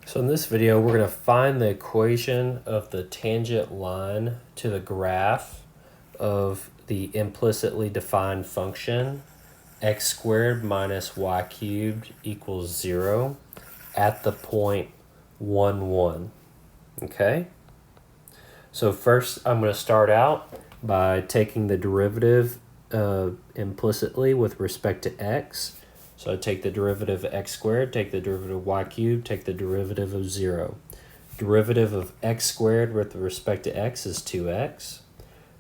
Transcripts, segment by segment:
So in this video, we're going to find the equation of the tangent line to the graph of the implicitly defined function x squared minus y cubed equals 0 at the point 1, 1. Okay? So first, I'm going to start out by taking the derivative implicitly with respect to x. So I take the derivative of x squared, take the derivative of y cubed, take the derivative of 0. Derivative of x squared with respect to x is 2x.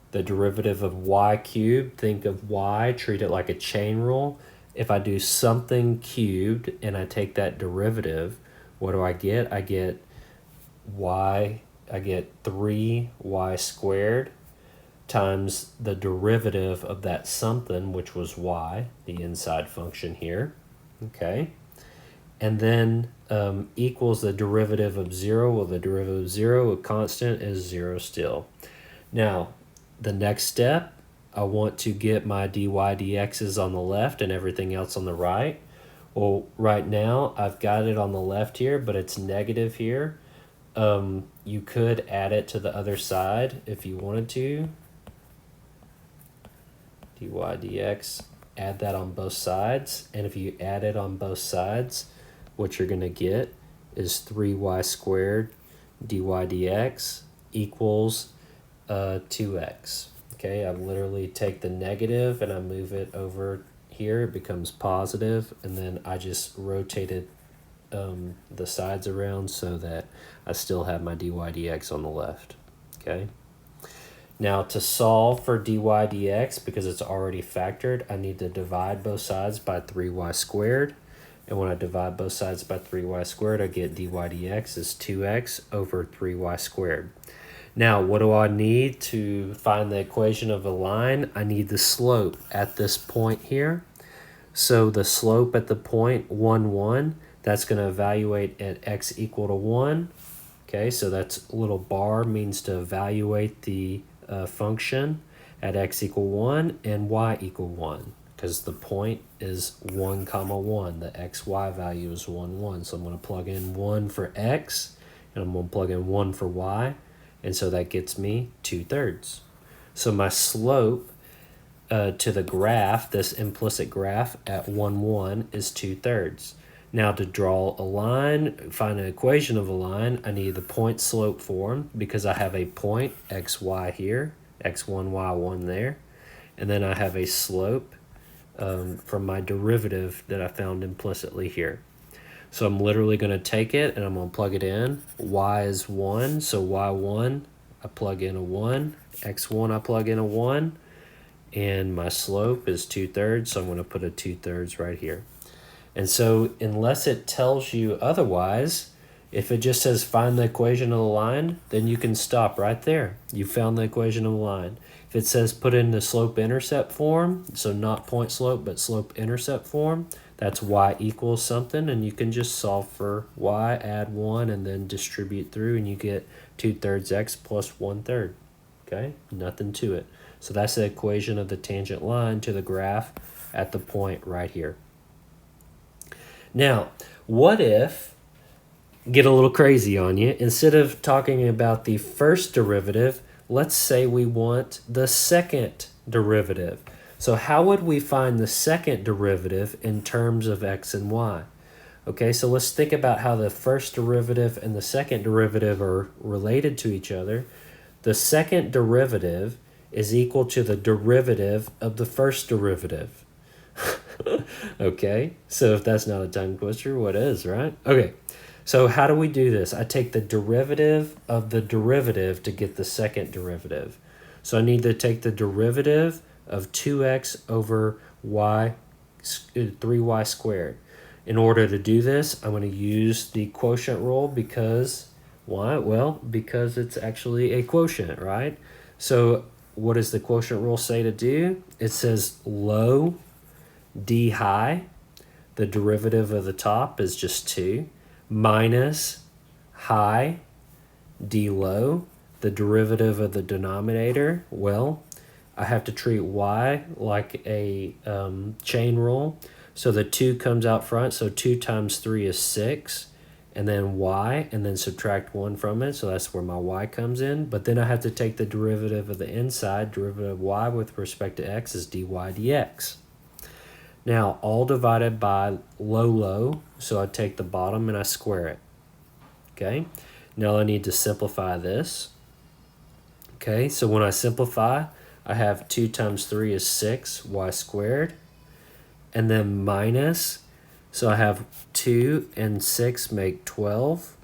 The derivative of y cubed, think of y, treat it like a chain rule. If I do something cubed and I take that derivative, what do I get? I get 3y squared times the derivative of that something, which was y, the inside function here, okay? And then equals the derivative of 0. Well, the derivative of 0, a constant, is 0 still. Now, the next step, I want to get my dy dx's on the left and everything else on the right. Well, right now, I've got it on the left here, but it's negative here. You could add it to the other side if you wanted to. Dy dx, add that on both sides, and if you add it on both sides, what you're going to get is 3y squared dy dx equals 2x. Okay, I literally take the negative and I move it over here, it becomes positive, and then I just rotated the sides around so that I still have my dy dx on the left. Okay. Now to solve for dy dx, because it's already factored, I need to divide both sides by 3y squared. And when I divide both sides by 3y squared, I get dy dx is 2x over 3y squared. Now, what do I need to find the equation of a line? I need the slope at this point here. So the slope at the point 1, 1, that's going to evaluate at x equal to 1. Okay, so that's little bar means to evaluate the function at x equal 1 and y equal 1, because the point is 1 comma 1. The xy value is 1, 1. So I'm going to plug in 1 for x, and I'm going to plug in 1 for y, and so that gets me 2/3. So my slope to the graph, this implicit graph at 1, 1, is 2/3. Now to draw a line, find an equation of a line, I need the point slope form because I have a point xy here, x1, y1 there, and then I have a slope from my derivative that I found implicitly here. So I'm literally going to take it and I'm going to plug it in. Y is 1, so y1, I plug in a 1, x1, I plug in a 1, and my slope is 2/3, so I'm going to put a 2/3 right here. And so unless it tells you otherwise, if it just says find the equation of the line, then you can stop right there. You found the equation of the line. If it says put in the slope-intercept form, so not point slope, but slope-intercept form, that's y equals something, and you can just solve for y, add 1, and then distribute through, and you get 2/3 x plus 1/3. Okay, nothing to it. So that's the equation of the tangent line to the graph at the point right here. Now, what if, get a little crazy on you, instead of talking about the first derivative, let's say we want the second derivative. So how would we find the second derivative in terms of x and y? Okay, so let's think about how the first derivative and the second derivative are related to each other. The second derivative is equal to the derivative of the first derivative. Okay, so if that's not a tongue twister, what is, right? Okay, so how do we do this? I take the derivative of the derivative to get the second derivative. So I need to take the derivative of 2x over y, 3y squared. In order to do this, I'm going to use the quotient rule because, why? Well, because it's actually a quotient, right? So what does the quotient rule say to do? It says low d high, the derivative of the top is just 2, minus high d low, the derivative of the denominator. Well, I have to treat y like a chain rule. So the 2 comes out front, so 2 times 3 is 6, and then y, and then subtract 1 from it, so that's where my y comes in. But then I have to take the derivative of the inside. Derivative of y with respect to x is dy dx. Now, all divided by low, so I take the bottom and I square it. Okay, now I need to simplify this. Okay, so when I simplify, I have 2 times 3 is 6, y squared, and then minus, so I have 2 and 6 make 12,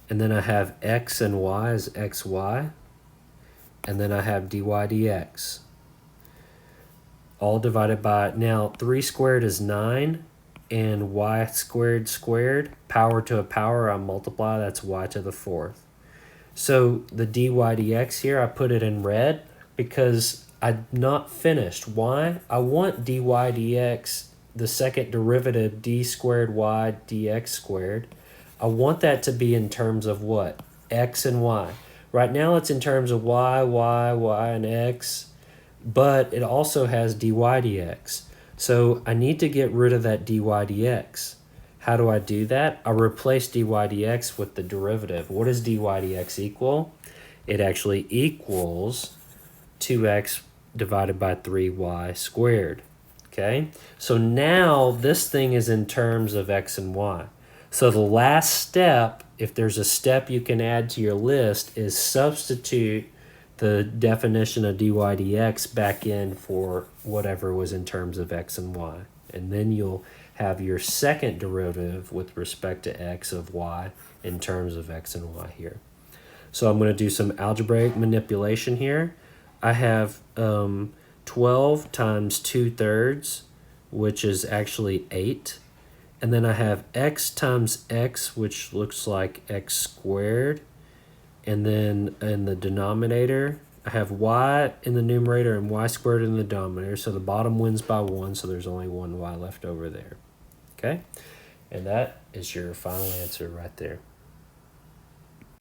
and then I have x and y is xy, and then I have dy dx. All divided by, now 3 squared is 9, and y squared squared, power to a power, I multiply, that's y to the 4th. So the dy dx here, I put it in red because I'm not finished. Why? I want dy dx, the second derivative, d squared y dx squared. I want that to be in terms of what? X and y. Right now it's in terms of y, and x, but it also has dy dx. So I need to get rid of that dy dx. How do I do that? I replace dy dx with the derivative. What does dy dx equal? It actually equals 2x divided by 3y squared. Okay? So now this thing is in terms of x and y. So the last step, if there's a step you can add to your list, is substitute the definition of dy dx back in for whatever was in terms of x and y. And then you'll have your second derivative with respect to x of y in terms of x and y here. So I'm going to do some algebraic manipulation here. I have 12 times 2/3, which is actually 8. And then I have x times x, which looks like x squared. And then in the denominator, I have y in the numerator and y squared in the denominator. So the bottom wins by 1, so there's only 1 y left over there. Okay? And that is your final answer right there.